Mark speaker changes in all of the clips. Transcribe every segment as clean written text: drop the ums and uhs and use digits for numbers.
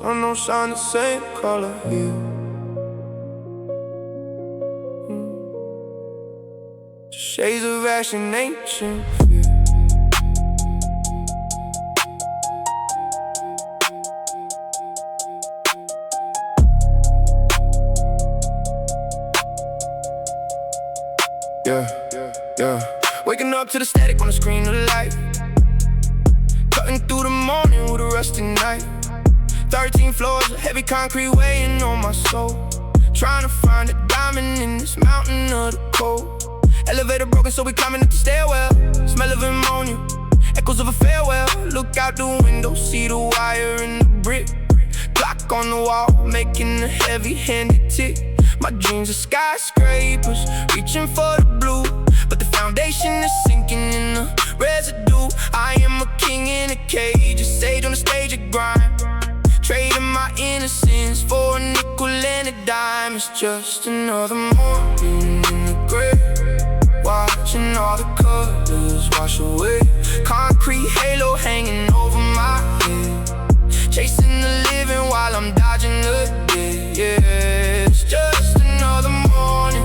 Speaker 1: sun don't shine the same color here. Shades of action, ancient fear. Yeah. Waking up to the static on the screen of life. Cutting through the morning with a rusty knife. 13 floors of heavy concrete weighing on my soul. Trying to find a diamond in this mountain of the cold. Elevator broken, so we climbing up the stairwell. Smell of ammonia, echoes of a farewell. Look out the window, see the wire and the brick. Clock on the wall, making a heavy-handed tick. My dreams are skyscrapers, reaching for the blue, but the foundation is sinking in the residue. I am a king in a cage, a sage on the stage of grime. Trading my innocence for a nickel and a dime. It's just another morning in the grave, watching all the colors wash away. Concrete halo hanging over my head, chasing the living while I'm dodging the dead. Yeah, it's just another morning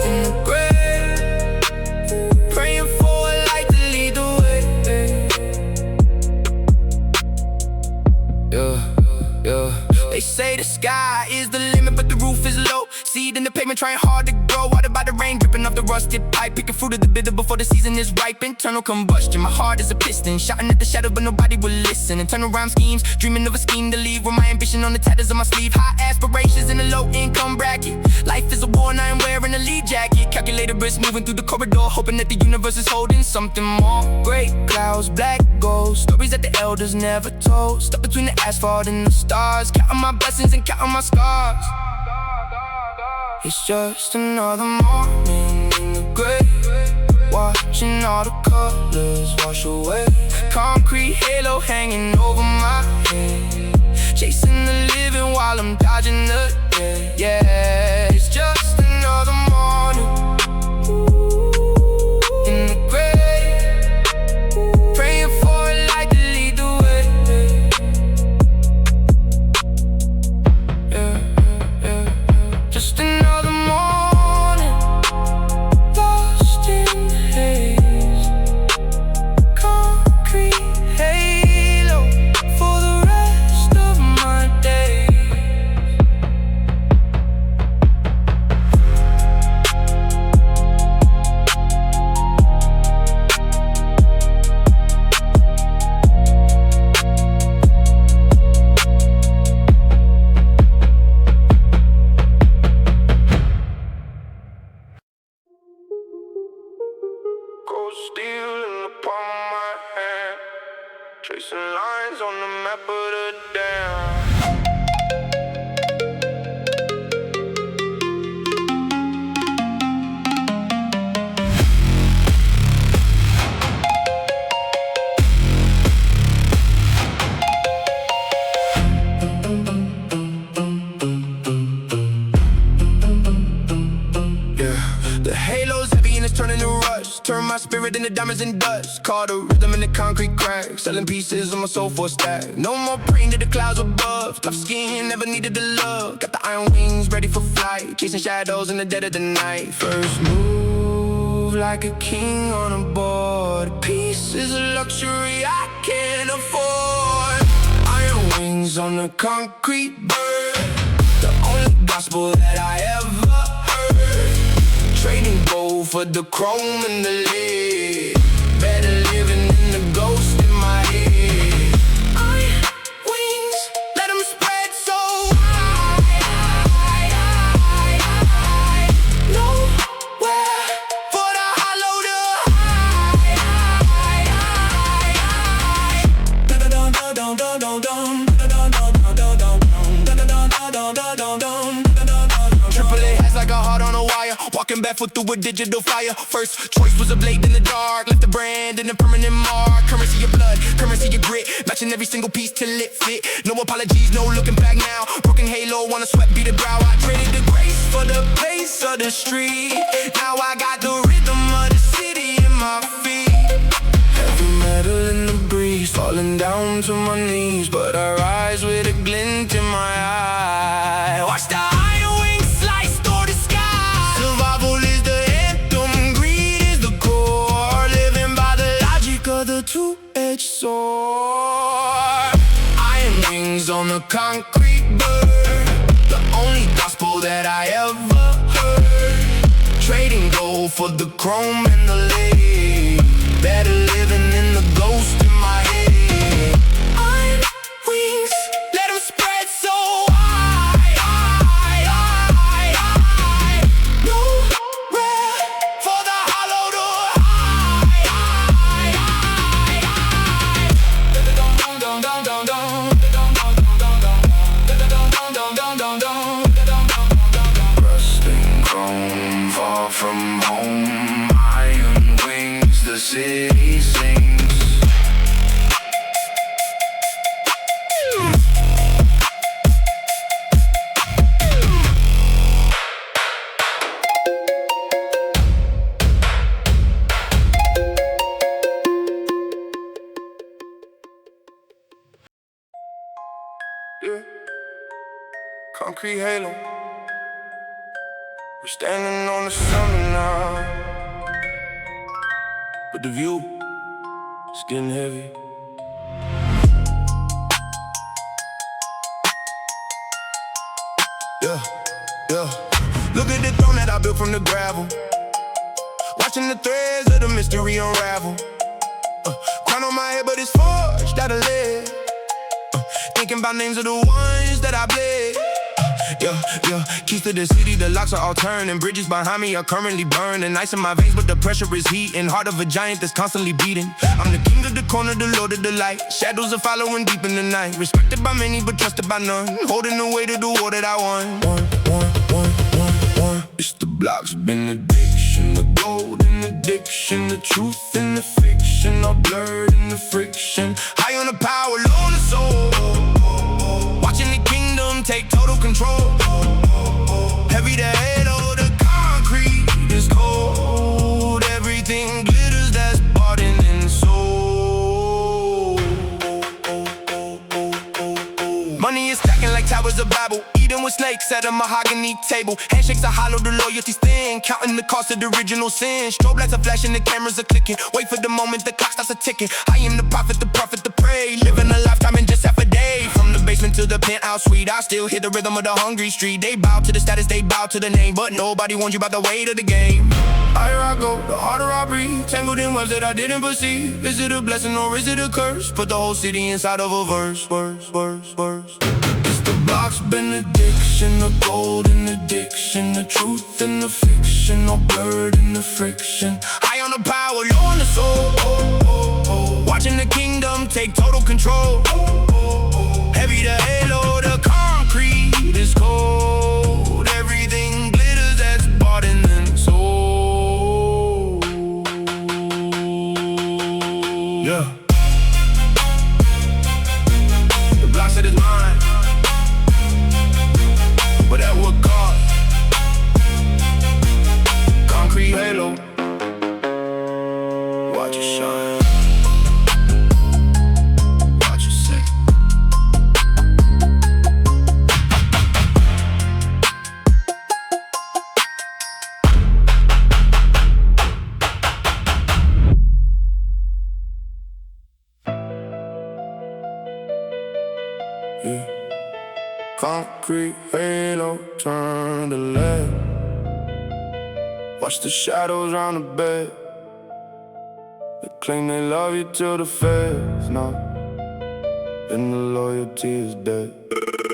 Speaker 1: in the grave, praying for a light to lead the way. Yeah. They say the sky is the limit, but the roof is low. Seed in the pavement, trying hard to grow. Water by the rain, dripping off the rusted pipe. Picking fruit of the bitter before the season is ripe. Internal combustion, my heart is a piston, shouting at the shadow, but nobody will listen. And turn around schemes, dreaming of a scheme to leave with my ambition on the tatters of my sleeve. High aspirations in a low-income bracket. Life is a war and I am wearing a lead jacket. Calculated risk moving through the corridor, hoping that the universe is holding something more. Gray clouds, black gold, stories that the elders never told. Stuck between the asphalt and the stars, counting my blessings and counting my scars. It's just another morning in the grave, watching all the colors wash away. Concrete halo hanging over my head, chasing the living while I'm dodging the dead. Yeah, it's just another morning in the grave, praying for a light to lead the way. Yeah. Just another morning, lost in the haze. Concrete halo for the rest of my days. Cold steel in the palm of my hand, tracing lines on the map of the dam. The halo's heavy and it's turning to rust. Turn my spirit into diamonds and dust. Caught a rhythm in the concrete cracks, selling pieces on my soul for a stack. No more praying to the clouds above. Tough skin, never needed the love. Got the iron wings ready for flight, chasing shadows in the dead of the night. First move like a king on a board. Peace is a luxury I can't afford. Iron wings on a concrete bird, the only gospel that I ever heard. Trading gold for the chrome and the lead. Better living in the ghost in my head. Iron wings, let them spread so high. Nowhere for the hollow to hide. Triple A has like a heart on a wire, walking barefoot through a digital fire. First choice was a blade in the dark, left a brand and a permanent mark. Currency of blood, currency of grit, matching every single piece till it fit. No apologies, no looking back now. Broken halo, wanna sweat, beat the brow. I traded the grace for the pace of the street. Now I got the rhythm of the city in my feet. Heavy metal in the breeze, falling down to my knees, but on a concrete bird, the only gospel that I ever heard. Trading gold for the chrome and the lead. Better living in the ghost in my head. Iron wings, let them spread so high, high, high, high. No rest for the hollow to high, high, high, high. Rusting chrome, far from home. Iron wings, the city sings. Yeah. Concrete halo. We're standing on the summit now, but the view is getting heavy. Yeah, yeah. Look at the throne that I built from the gravel. Watching the threads of the mystery unravel. Crown on my head, but it's forged out of lead. Thinking about names of the ones that I bled. Yeah, yeah. Keys to the city, the locks are all turned, and bridges behind me are currently burned. And ice in my veins, but the pressure is heating. Heart of a giant that's constantly beating. I'm the king of the corner, the lord of the light. Shadows are following deep in the night. Respected by many, but trusted by none. Holding the weight of the war that I won. It's the block's benediction, the golden addiction, the truth and the fiction, all blurred in the friction. High on the power, low on the soul. Watching the kingdom take total control. Heavy the halo, the concrete is cold. Everything glitters, that's bought and sold. Money is stacking like towers of Babel. Eating with snakes at a mahogany table. Handshakes are hollow, the loyalty's thin. Counting the cost of the original sin. Strobe lights are flashing, the cameras are clicking. Wait for the moment, the clock starts a ticking. I am the prophet, the prey. Living a lifetime in just half a day. From the basement to the penthouse suite, I still hear the rhythm of the hungry street. They bow to the status, they bow to the name, but nobody warns you about the weight of the game. Higher I go, the harder I breathe. Tangled in webs that I didn't perceive. Is it a blessing or is it a curse? Put the whole city inside of a verse. It's the block's benediction, the golden addiction, the truth and the fiction, all blurred in the friction. High on the power, low on the soul. Watching the kingdom take total control. Heavy the halo, the concrete is cold. Everything glitters, that's bought and then sold. Yeah. The block said it's mine, but at what cost? Concrete halo, watch it shine. Watch it say. Yeah. Concrete halo, turn to lead. Watch the shadows round the bed. They claim they love you till the feds know. Then the loyalty is dead.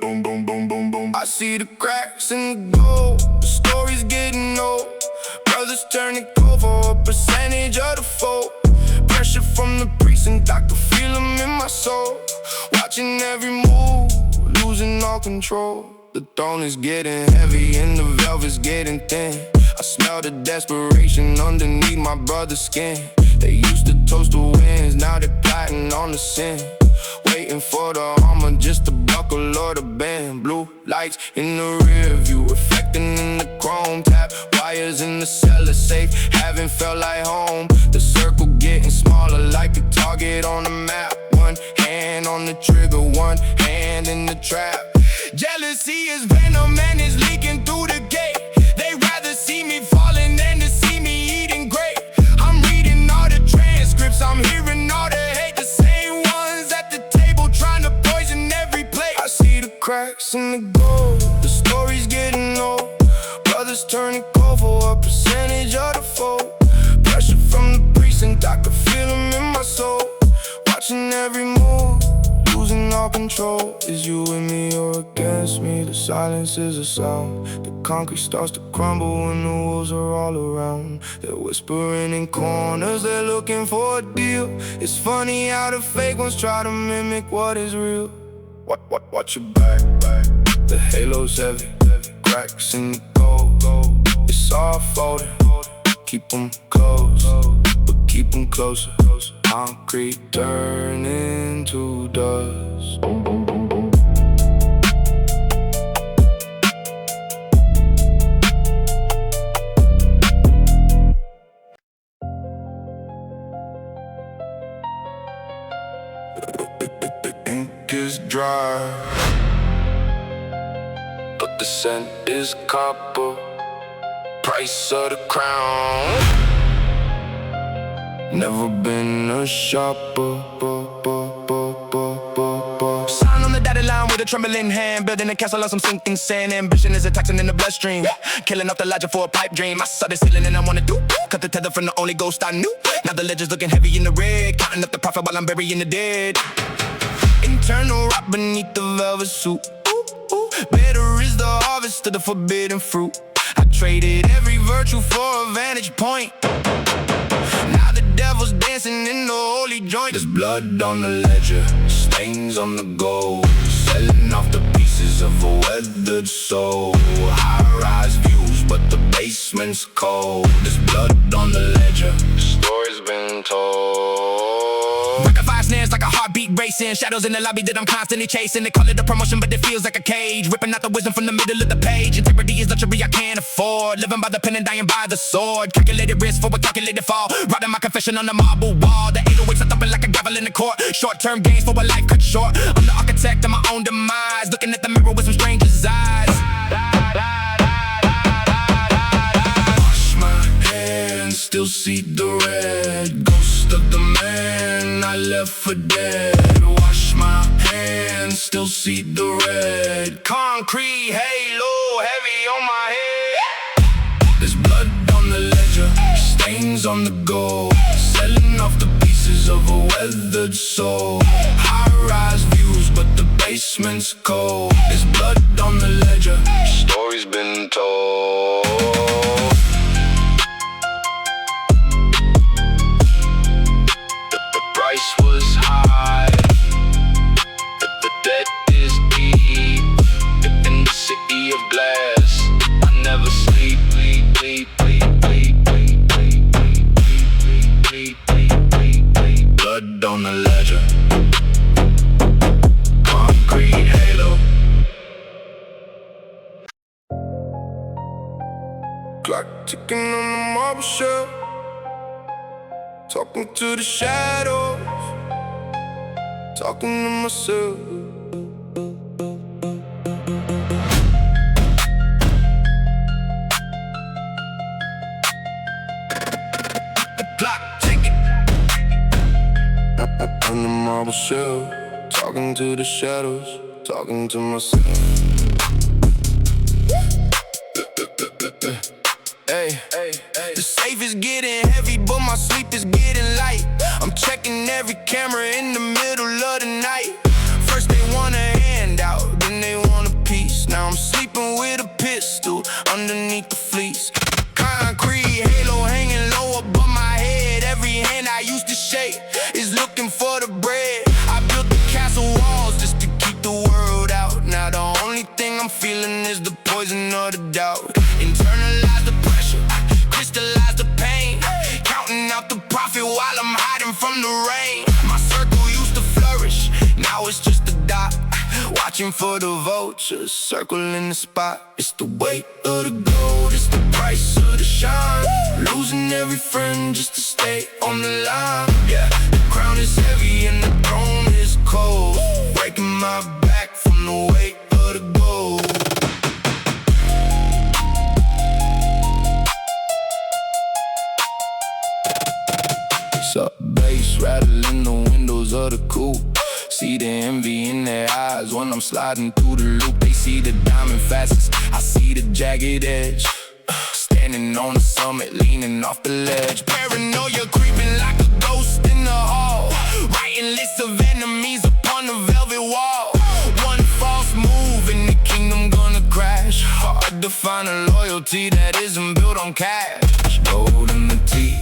Speaker 1: Boom, boom, boom, boom, boom. I see the cracks in the gold. The story's getting old. Brothers turning cold for a percentage of the fold. Pressure from the precinct, I can feel them in my soul. Watching every move, losing all control. The throne is getting heavy and the velvet's getting thin. I smell the desperation underneath my brother's skin. They used to toast the wins, now they're plotting on the sin. Waiting for the armor just to buckle or the bend. Blue lights in the rear view, reflecting in the chrome tap. Wires in the cellar safe, haven't felt like home. The circle getting smaller like a target on the map. One hand on the trigger, one hand in the trap. Jealousy is venom and it's leaking through the gate. They rather see me falling than to see me eating great. I'm reading all the transcripts, I'm hearing all the hate. The same ones at the table trying to poison every plate. I see in the gold. The story's getting old. Brothers turning cold for a percentage of the fold. Pressure from the precinct, I could feel them in my soul. Watching every move, losing all control. Is you with me or against me? The silence is a sound. The concrete starts to crumble when the wolves are all around. They're whispering in corners, they're looking for a deal. It's funny how the fake ones try to mimic what is real. Watch your back. The halo's heavy, cracks in the gold. It's all folding, keep them close, but keep them closer. Concrete turning to dust. The ink is dry, but the scent is copper. Price of the crown. Never been a shopper. Sign on the dotted line with a trembling hand. Building a castle on some sinking sand. Ambition is a toxin in the bloodstream. Killing off the logic for a pipe dream. I saw the ceiling and I wanna do. Cut the tether from the only ghost I knew. Now the ledger's looking heavy in the red. Counting up the profit while I'm burying the dead. Internal rot beneath the velvet suit. Better is the harvest of the forbidden fruit. I traded every virtue for a vantage point. Now the devil's dancing in the holy joint. There's blood on the ledger, stains on the gold. Selling off the pieces of a weathered soul. High-rise views, but the basement's cold. There's blood on the ledger, the story's been told. Break fire snares like a heartbeat racing. Shadows in the lobby that I'm constantly chasing. They call it a promotion, but it feels like a cage. Ripping out the wisdom from the middle of the page. Integrity is luxury I can't afford. Living by the pen and dying by the sword. Calculated risk for a calculated fall. Writing my confession on the marble wall. The 808s are thumping like a gavel in the court. Short-term gains for a life cut short. I'm the architect of my own demise. Looking at the mirror with some stranger's eyes. Wash my hands, still see the red. Ghost of the man I left for dead. Wash my hands, still see the red. Concrete halo heavy on my head. There's blood on the ledger, stains on the gold. Selling off the pieces of a weathered soul. High-rise views, but the basement's cold. There's blood on the ledger, story's been told. The price was high. The debt is deep. In the city of glass, I never sleep. Blood on the ledger, concrete halo. Clock ticking on the marble shelf. Talking to the shadows, talking to myself. The clock ticking on the marble shelf. Talking to the shadows, talking to myself. Hey, the safe is getting heavy, but my sleep is getting light. I'm checking every camera in the middle of the night. First they want a handout, then they want a piece. Now I'm sleeping with a pistol underneath the fleece. Concrete halo hanging low above my head. Every hand I used to shake is looking for the bread. I built the castle walls just to keep the world out. Now the only thing I'm feeling is the poison of the doubt. Internalize the pressure, crystallize the pain. Counting out the profit while I'm hiding from the rain. My circle used to flourish, now it's just a dot. Watching for the vultures, circling the spot. It's the weight of the gold, it's the price of the shine. Losing every friend just to stay on the line. Yeah, the crown is heavy and the throne is cold. Breaking my back from the weight of the gold. Sub bass rattling the windows of the coupe. See the envy in their eyes when I'm sliding through the loop. They see the diamond facets, I see the jagged edge. Standing on the summit, leaning off the ledge. Paranoia creeping like a ghost in the hall. Writing lists of enemies upon the velvet wall. One false move and the kingdom gonna crash. Hard to find a loyalty that isn't built on cash. Gold in the teeth,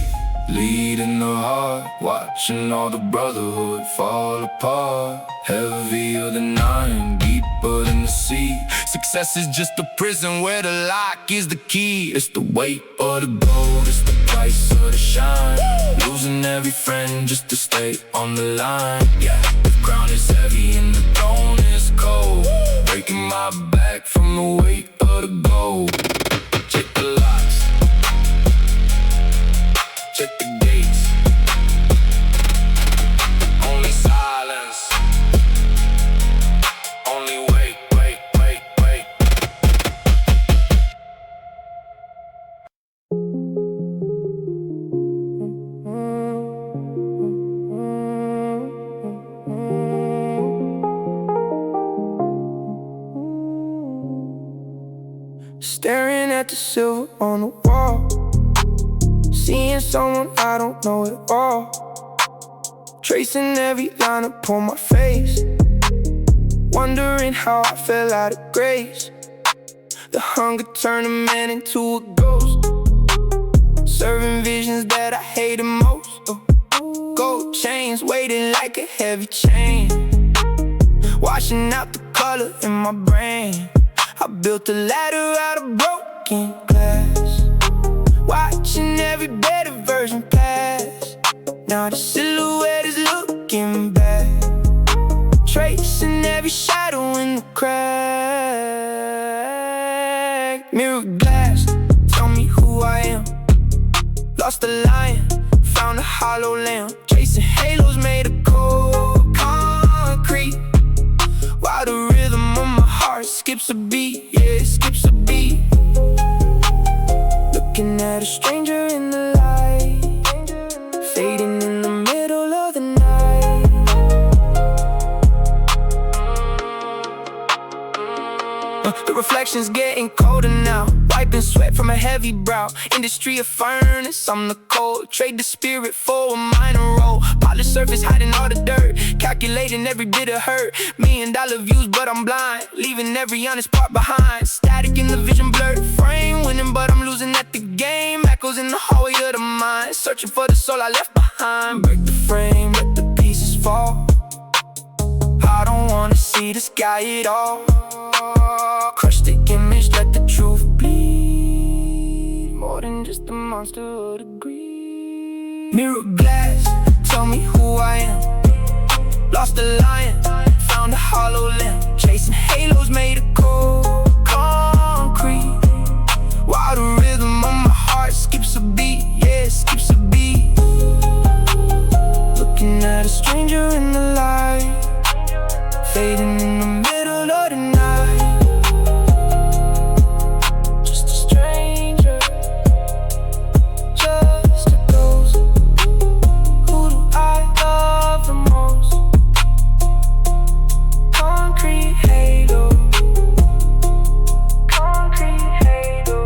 Speaker 1: lead in the heart. Watching all the brotherhood fall apart. Heavier than iron, deeper than the sea. Success is just a prison where the lock is the key. It's the weight of the gold, it's the price of the shine. Losing every friend just to stay on the line. Yeah, the crown is heavy and the throne is cold. Breaking my back from the weight of the gold. Check the locks, check the gates. Only silence, only wait, wait, wait, wait. Staring at the silver on the wall, seeing someone I don't know at all. Tracing every line upon my face, wondering how I fell out of grace. The hunger turned a man into a ghost, serving visions that I hated most. Gold chains weighted like a heavy chain, washing out the color in my brain. I built a ladder out of broken glass, watching every better version pass. Now the silhouette is looking back, tracing every shadow in the crack. Mirror glass, tell me who I am. Lost a lion, found a hollow lamb. Chasing halos made of cold concrete, while the rhythm of my heart skips a beat. Yeah, it skips a beat. Looking at a stranger in the light, fading in the middle of the night. The reflection's getting colder now, wiping sweat from a heavy brow. Industry of furnace, I'm the cold. Trade the spirit for a minor role. Polished surface hiding all the dirt, calculating every bit of hurt. $1,000,000 views but I'm blind, leaving every honest part behind. Static in the vision, blurred frame, winning but I'm losing at the game. Echoes in the hallway of the mind, searching for the soul I left behind. Break the frame, let the pieces fall. I don't wanna see the sky at all. Crush the image, let the truth bleed. More than just a monster of the greed. Mirror glass, tell me who I am. Lost a lion, found a hollow lamb. Chasing halos made of cold concrete, while the rhythm of my heart skips a beat. Yeah, it skips a beat. Looking at a stranger in the light, fading in the middle of the night. Just a stranger, just a ghost. Who do I love the most? Concrete halo, concrete halo.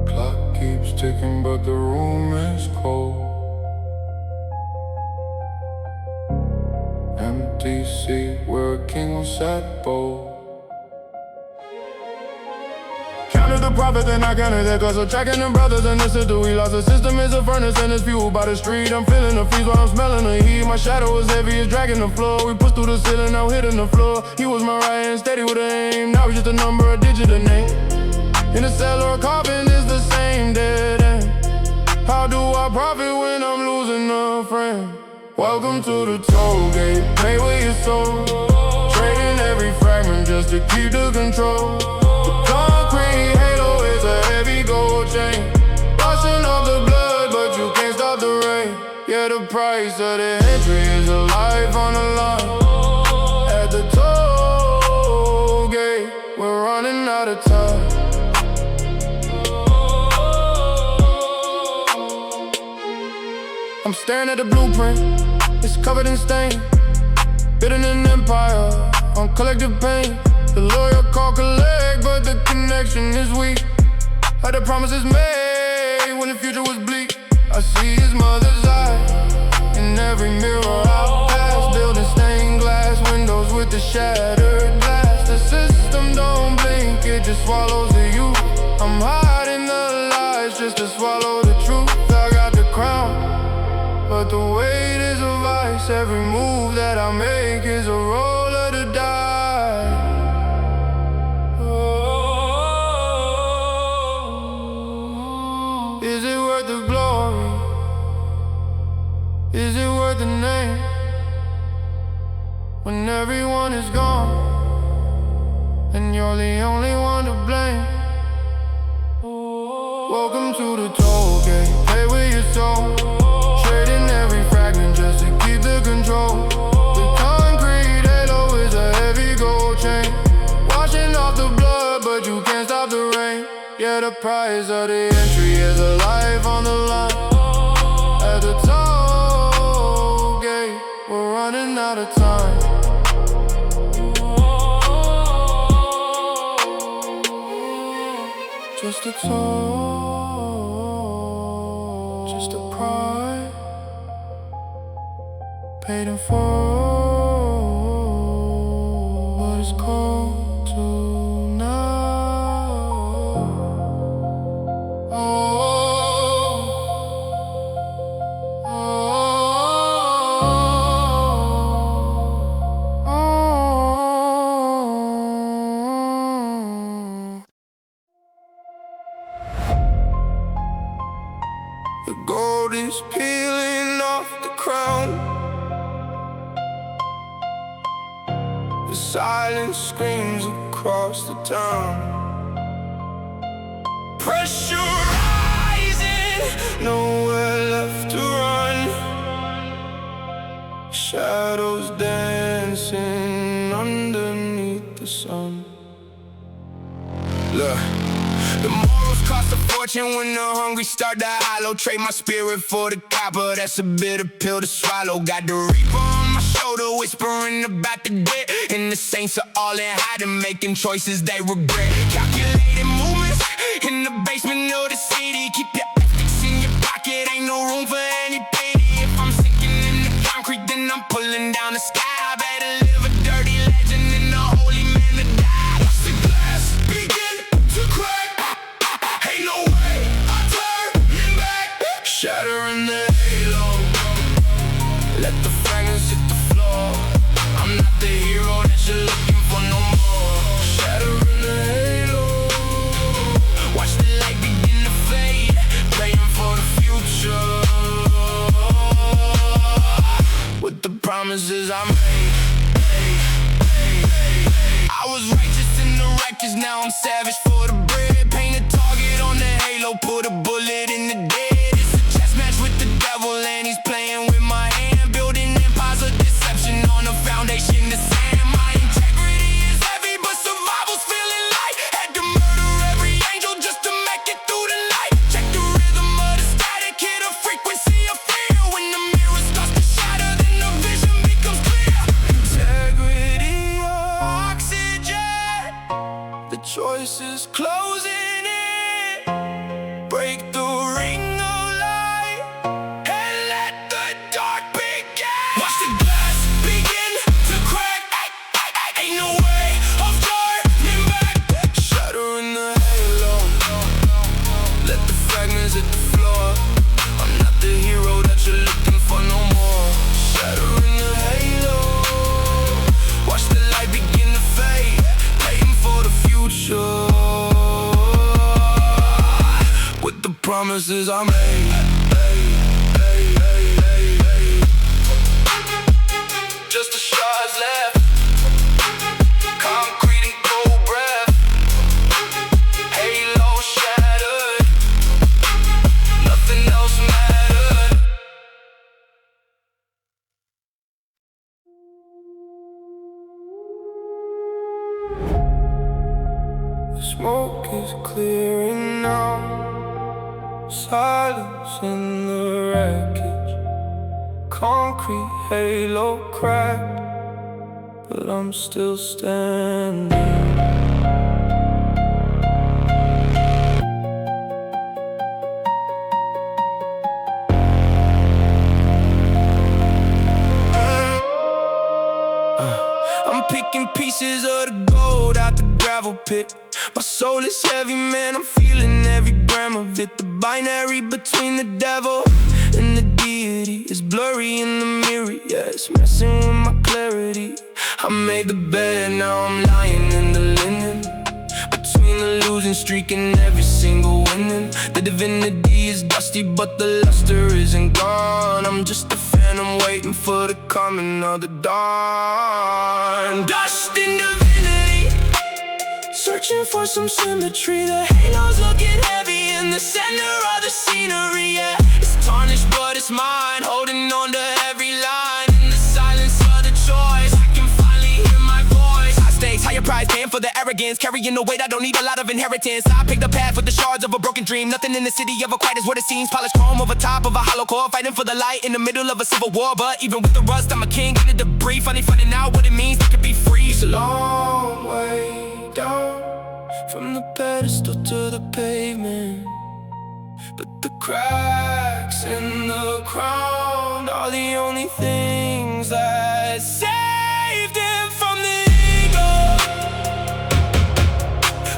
Speaker 1: Clock keeps ticking, but the room is cold. Empty seat where a king was sat bold. Counted the profits and I counted that cause of tracking them brothers and the sister. We lost the system is a furnace and it's fueled by the street. I'm feeling the freeze while I'm smelling the heat. My shadow was heavy, it's dragging the floor. We pushed through the ceiling, now hitting the floor. He was my right hand, steady with aim. Now it's just a number, a digit, a name. In a cell or a coffin, it's the same dead end. How do I profit when I'm losing a friend? Welcome to the toll gate, pay with your soul. Trading every fragment just to keep the control. The concrete halo is a heavy gold chain, washing up running out of time. I'm staring at the blueprint, it's covered in stain. Building an empire on collective pain. The lawyer called collect, but the connection is weak. Had the promises made when the future was bleak. I see his mother's eyes in every mirror I pass. Building stained glass windows with the shattered glass. The system don't blink, it just swallows the youth. I'm hiding the lies just to swallow the truth. I got the crown, but the weight is of ice. Every move that I make is a roll of the dice. Oh, is it worth the glory? Is it worth the name? When everyone is gone and you're the only one to blame. Welcome to the toll gate, play with your soul. Trading every fragment just to keep the control. The concrete halo is a heavy gold chain, washing off the blood, but you can't stop the rain. Yeah, the price of the entry is a life on the line. At the toll gate, we're running out of time. Just a toll, just a price paid in full, but it's cold tonight. Oh, oh, oh, oh. The gold is peeling off the crown. The silence screams across the town. Pressure rising, nowhere left to run. Shadows dancing underneath the sun. Look, the morals cost a fortune when the hungry start to hollow. Trade my spirit for the copper, that's a bitter pill to swallow. Got the reaper on my shoulder, whispering about the dead. And the saints are all in hiding, making choices they regret. Calculated movements in the basement of the city. Keep your ethics in your pocket, ain't no room for any pity. If I'm sinking in the concrete, then I'm pulling down the sky. I better live a dirty legend than the holy man that died. Watch the glass begin to crack. Ain't no way I'm turning back. Shattering the halo, let the fragments hit the floor. I'm not the hero that you're looking for no more. Shattering the halo, watch the light begin to fade, praying for the future. With the promises I made. I was righteous in the righteous, now I'm savage for the bread. Paint a target on the halo, put a bullet in the dead. It's a chess match with the devil and he's playing with my hand. Building empires of deception on a foundation to sand. My integrity is heavy, but survival's feeling light. Had to murder every angel just to make it through the night. Check the rhythm of the static, hit a frequency of fear. When the mirror starts to shatter, then the vision becomes clear. Integrity or oxygen, the choice is closing in. Break the ring of light and let the dark begin. Watch the glass begin to crack. Ain't no way of turning back. Shattering the halo, let the fragments hit the floor. I'm not the hero that you're looking for no more. Shattering the halo, watch the light begin to fade, praying for the future. With the promises I made. Just the shards left, concrete and cold breath. Halo shattered, nothing else mattered. The smoke is clearing now. Silence in the wreckage. Concrete halo cracked, but I'm still standing. I'm picking pieces of the gold out the gravel pit. My soul is heavy, man, I'm feeling every gram of it. The binary between the devil and the deity is blurry in the mirror, yeah, it's messing with my clarity. I made the bed, now I'm lying in the linen. Between the losing streak and every single winning. The divinity is dusty, but the luster isn't gone. I'm just a phantom waiting for the coming of the dawn. Dust in divinity, searching for some symmetry. The halo's looking heavy in the center of the scenery, yeah. It's tarnished, but it's mine, holding on to every line. In the silence of the choice, I can finally hear my voice. High stakes, higher price, paying for the arrogance. Carrying the weight, I don't need a lot of inheritance. I pick the path with the shards of a broken dream. Nothing in the city ever quite is what it seems. Polished chrome over top of a hollow core, fighting for the light in the middle of a civil war. But even with the rust, I'm a king in the debris. Finally finding out what it means to be free. It's a long way down, from the pedestal to the pavement, but the cracks in the crown are the only things that saved him from the ego,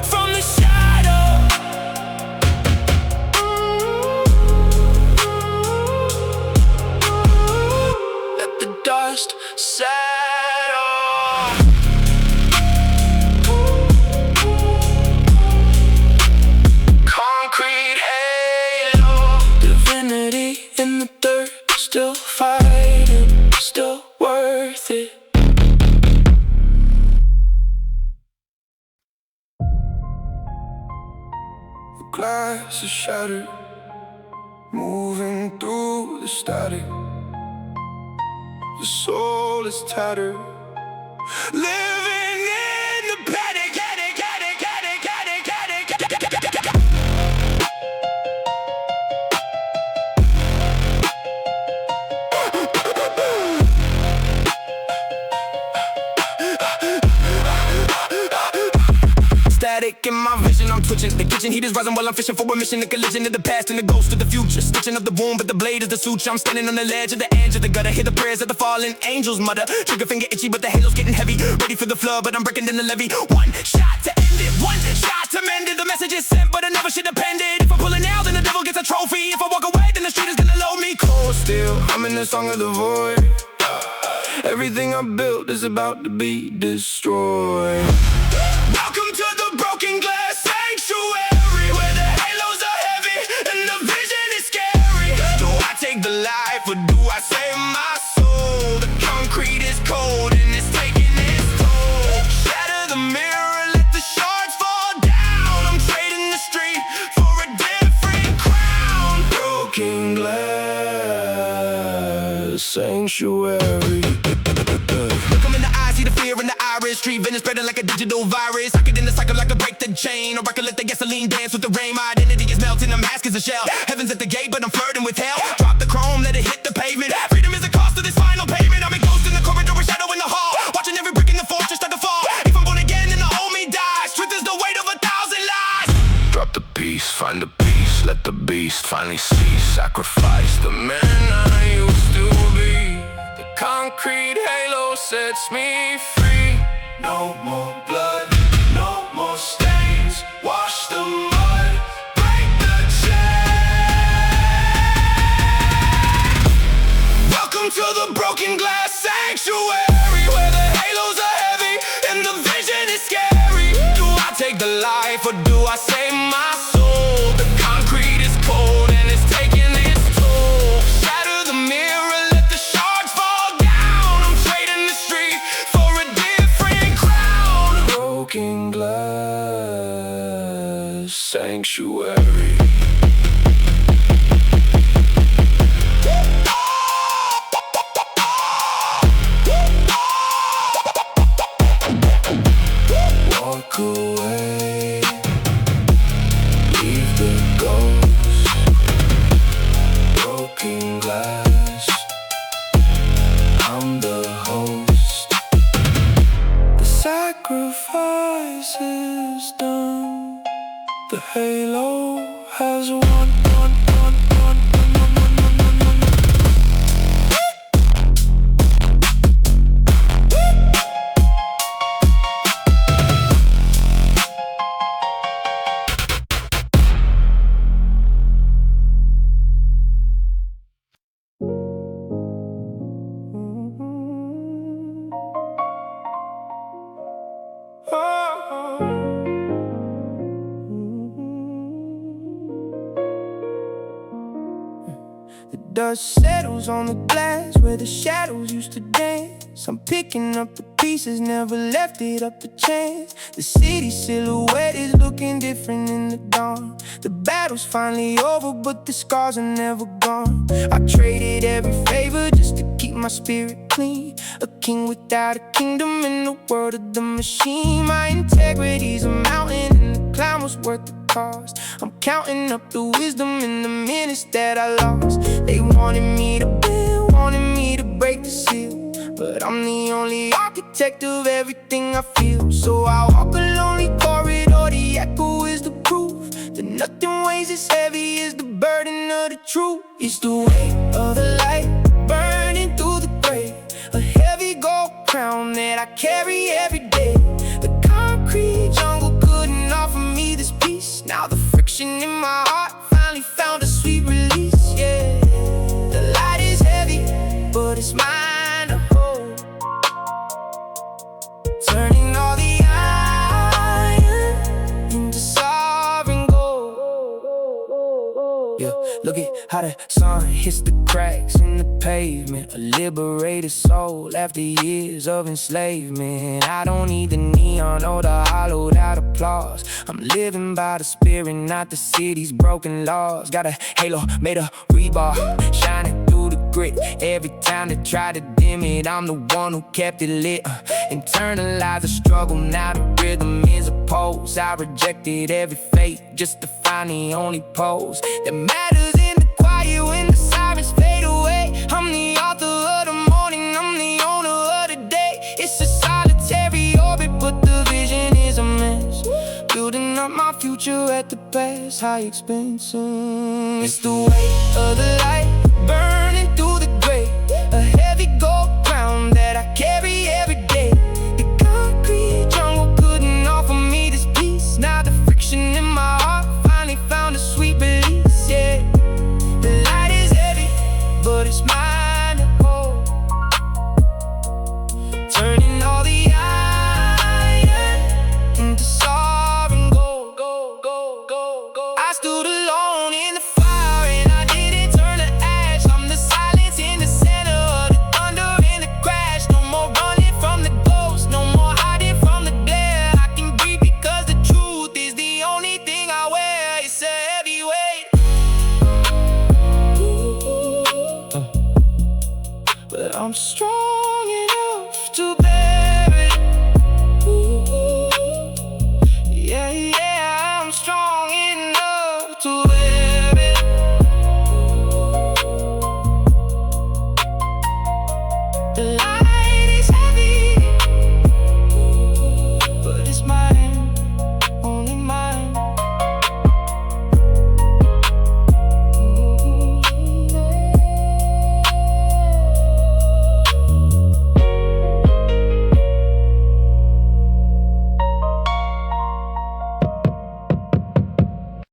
Speaker 1: from the shadow. Let the dust settle. In the dirt, still fighting, still worth it. The glass is shattered, moving through the static. The soul is tattered, living in the panic. Static in my vision, I'm twitching. The kitchen heat is rising while I'm fishing for a mission. The collision of the past and the ghost of the future. Stitching up the wound, but the blade is the suture. I'm standing on the ledge of the edge of the gutter. Hear the prayers of the fallen angels mutter. Trigger finger itchy, but the halo's getting heavy. Ready for the flood, but I'm breaking down the levee. One shot to end it, one shot to mend it. The message is sent, but I never should depend it. If I pull it now, then the devil gets a trophy. If I walk away, then the street is gonna load me. Cold steel, I'm in the song of the void. Everything I built is about to be destroyed. Welcome to the broken glass sanctuary, where the halos are heavy and the vision is scary. Do I take the life or do I save my soul? The concrete is cold and it's taking its toll. Shatter the mirror, let the shards fall down. I'm trading the street for a different crown. Broken glass sanctuary. Look 'em in the eyes, see the fear in the iris. Street vision spreading like a digital virus. I get in the cycle like a break the chain, or I can let the gasoline dance with the rain. My identity is melting, the mask is a shell. Heaven's at the gate, but I'm flirting with hell. Drop the chrome, let it hit the pavement. Freedom is the cost of this final payment. I'm a ghost in the corridor, a shadow in the hall, watching every brick in the fortress start to fall. If I'm born again, then the old me dies. Truth is the weight of 1,000 lies. Drop the peace, find the peace, let the beast finally cease. Sacrifice the man I used to be. The concrete halo sets me free. No more blood, no more stains. Wash the mud, break the chain. Welcome to the broken glass sanctuary, where the halos are heavy and the vision is scary. Do I take the life or do I save my soul? The concrete is cold and it's taking its toll. Shatter the mirror, let the shards fall down. I'm trading the street for a different crown. Broken glass sanctuary. Walk away. The halo has one. The dust settles on the glass where the shadows used to dance. I'm picking up the pieces, never left it up to chance. The city silhouette is looking different in the dawn. The battle's finally over, but the scars are never gone. I traded every favor just to keep my spirit clean. A king without a kingdom in the world of the machine. My integrity's a mountain and the climb was worth the cost. I'm counting up the wisdom in the minutes that I lost. They wanted me to bend, wanted me to break the seal, but I'm the only architect of everything I feel. So I walk a lonely corridor, the echo is the proof that nothing weighs as heavy as the burden of the truth. It's the weight of the light burning through the grave, a heavy gold crown that I carry every day. The concrete jungle couldn't offer me this peace. Now the friction in my heart finally found a sweet release, yeah. The light is heavy, but it's mine to hold, turning all the iron into sovereign gold. Yeah, look at how the sun hits the cracks in the pavement. A liberated soul after years of enslavement. I don't need the neon or the hollowed out applause. I'm living by the spirit, not the city's broken laws. Got a halo made of rebar, shining through the grit. Every time they try to dim it, I'm the one who kept it lit. Internalize the struggle, now the rhythm is a pose. I rejected every fate just to find the only pose that matters in the quiet when the sirens fade away. I'm the author of the morning, I'm the owner of the day. It's a solitary orbit, but the vision is a mess. Building up my future at the past, high expensive. It's the weight of the light burning through the gray, a heavy gold crown that I carry every day. The concrete jungle couldn't offer me this peace. Now the friction in my heart finally found a sweet release, yeah. The light is heavy, but it's mine to hold, turning all the iron into sovereign gold. I stood alone in the fire and I didn't turn to ash. I'm the silence in the center of the thunder and the crash. No more running from the ghost, no more hiding from the glare. I can breathe because the truth is the only thing I wear. It's a heavy weight, but I'm strong enough to bear it. Yeah, I'm strong enough to bear it. The light